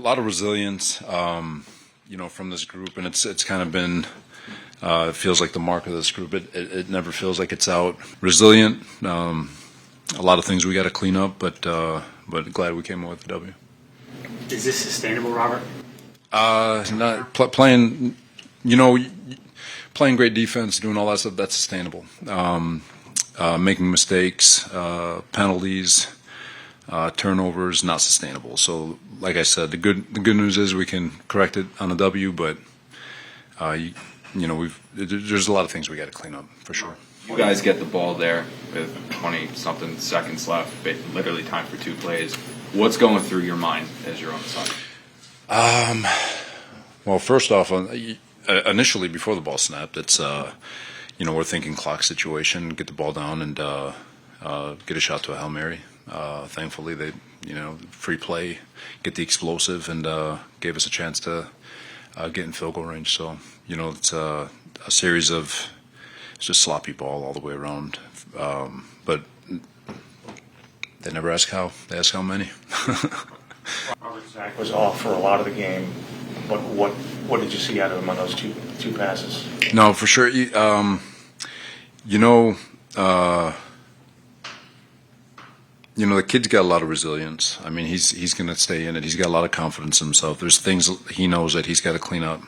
lot of resilience, from this group, and it's kind of been. It feels like the mark of this group. It never feels like it's out. Resilient. A lot of things we got to clean up, but glad we came away with the W. Is this sustainable, Robert? Not playing. Playing great defense, doing all that stuff. That's sustainable. Making mistakes, penalties, turnovers, not sustainable. So, like I said, the good news is we can correct it on a W, but there's a lot of things we got to clean up for sure. You guys get the ball there with 20-something seconds left, literally time for 2 plays. What's going through your mind as you're on the side? Well, first off, initially before the ball snapped, it's we're thinking clock situation, get the ball down and get a shot to a Hail Mary. Thankfully, they free play, get the explosive, and gave us a chance to get in field goal range. So it's a series of just sloppy ball all the way around. But they never ask how; they ask how many. Robert, Zach was off for a lot of the game, but what did you see out of him on those two passes? No, for sure. The kid's got a lot of resilience. I mean, he's going to stay in it. He's got a lot of confidence in himself. There's things he knows that he's got to clean up.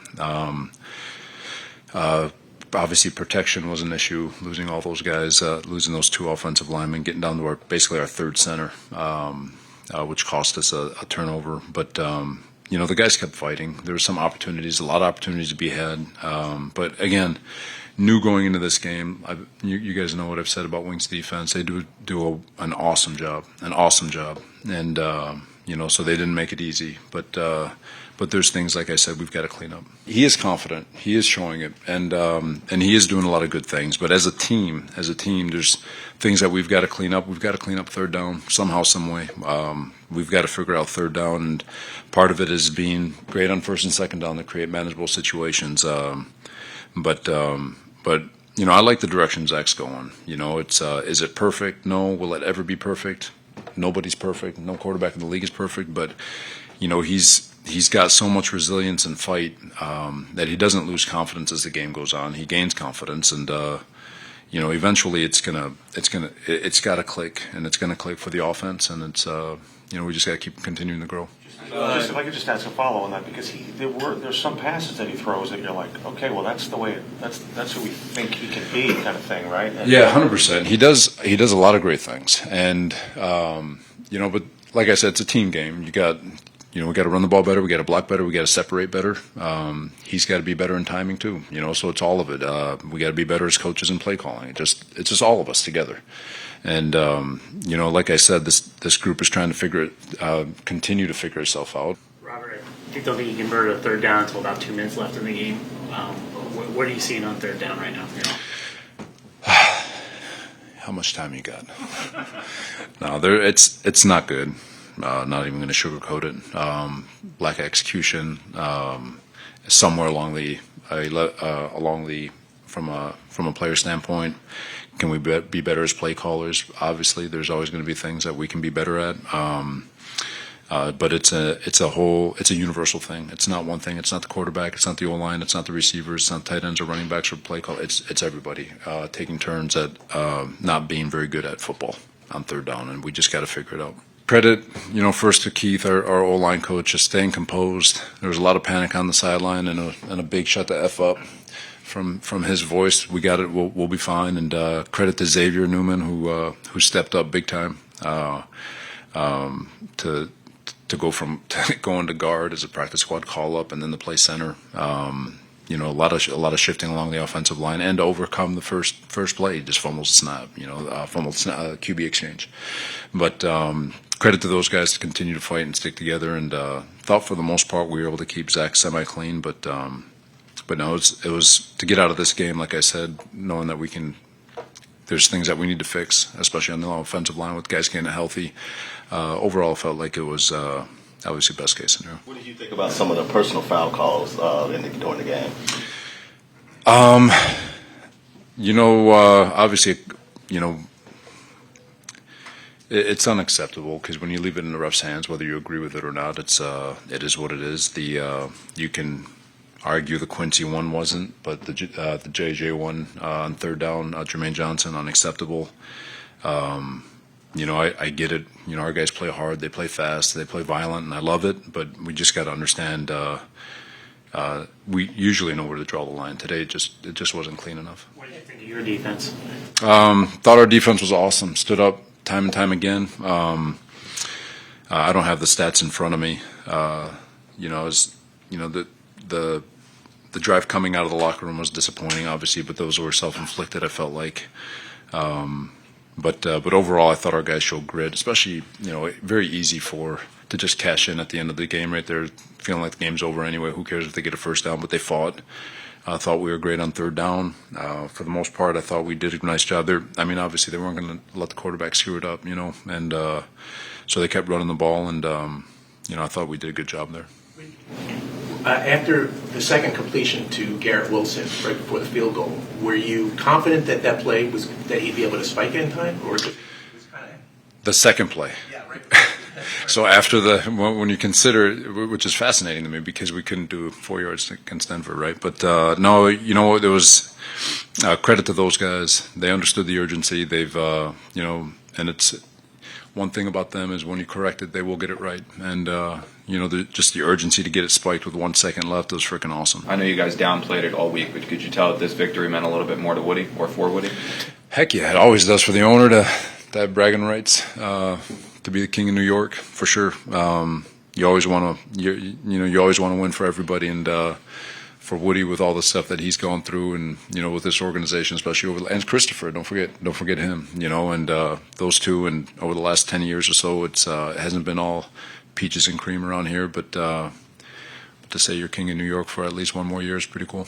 Obviously, protection was an issue. Losing all those guys, losing those 2 offensive linemen, getting down to basically our third center, which cost us a turnover. But the guys kept fighting. There were some opportunities, a lot of opportunities to be had. But again, knew going into this game, you guys know what I've said about Wings defense. They do an awesome job, and so they didn't make it easy. But there's things, like I said, we've got to clean up. He is confident. He is showing it, and he is doing a lot of good things. But as a team, there's things that we've got to clean up. We've got to clean up third down somehow, some way. We've got to figure out third down, and part of it is being great on first and second down to create manageable situations. But I like the direction Zach's going. It's is it perfect? No. Will it ever be perfect? Nobody's perfect. No quarterback in the league is perfect. But he's got so much resilience and fight that he doesn't lose confidence as the game goes on. He gains confidence, and eventually it's got to click, and it's gonna click for the offense, and it's we just got to keep continuing to grow. If I could just ask a follow on that, because there's some passes that he throws that you're like, okay, well that's who we think he can be, kind of thing, right? And, 100%. He does a lot of great things, and but like I said, it's a team game. We got to run the ball better. We got to block better. We got to separate better. He's got to be better in timing too. So it's all of it. We got to be better as coaches in play calling. It's just all of us together. And like I said, this group is trying to continue to figure itself out. Robert, I don't think you converted a third down until about 2 minutes left in the game. What are you seeing on third down right now? How much time you got? No, it's not good. Not even going to sugarcoat it. Lack of execution. Somewhere along the from a player standpoint, can we be better as play callers? Obviously, there's always going to be things that we can be better at. But it's a universal thing. It's not one thing. It's not the quarterback. It's not the O-line. It's not the receivers. It's not tight ends or running backs or play call. It's everybody taking turns at not being very good at football on third down, and we just got to figure it out. Credit, first to Keith, our O-line coach, just staying composed. There was a lot of panic on the sideline and a big shut the F up from his voice. We got it. We'll be fine. And credit to Xavier Newman who stepped up big time to go from going to guard as a practice squad call up and then to play center. A lot of shifting along the offensive line and to overcome the first play. He just fumbles the snap. QB exchange. But credit to those guys to continue to fight and stick together. And thought for the most part we were able to keep Zach semi-clean. But no, it was to get out of this game, like I said, knowing that we can. There's things that we need to fix, especially on the offensive line with guys getting healthy. Overall, it felt like it was obviously best case scenario. What did you think about some of the personal foul calls during the game? Obviously, It's unacceptable because when you leave it in the ref's hands, whether you agree with it or not, it is what it is. You can argue the Quincy one wasn't, but the JJ one on third down, Jermaine Johnson, unacceptable. I get it. Our guys play hard, they play fast, they play violent, and I love it. But we just got to understand. We usually know where to draw the line. Today, it just wasn't clean enough. What do you think of your defense? Thought our defense was awesome. Stood up time and time again. I don't have the stats in front of me. The drive coming out of the locker room was disappointing, obviously, but those were self-inflicted. I felt like. But overall, I thought our guys showed grit, especially very easy to just cash in at the end of the game right there, feeling like the game's over anyway. Who cares if they get a first down? But they fought. I thought we were great on third down. For the most part, I thought we did a nice job there. I mean, obviously, they weren't going to let the quarterback screw it up, and so they kept running the ball, and I thought we did a good job there. After the second completion to Garrett Wilson right before the field goal, were you confident that play was that he'd be able to spike it in time, or just kind of The second play. yeah, right? So after when you consider, which is fascinating to me because we couldn't do 4 yards against Denver, right? But no, there was credit to those guys. They understood the urgency. They've, and it's one thing about them is when you correct it, they will get it right. And just the urgency to get it spiked with 1 second left was freaking awesome. I know you guys downplayed it all week, but could you tell that this victory meant a little bit more to Woody or for Woody? Heck yeah, it always does for the owner to have bragging rights. To be the king of New York, for sure. You always want to, you always want to win for everybody, and for Woody with all the stuff that he's gone through, and with this organization, especially and Christopher, don't forget him, and those two, and over the last 10 years or so, it hasn't been all peaches and cream around here, but to say you're king of New York for at least one more year is pretty cool.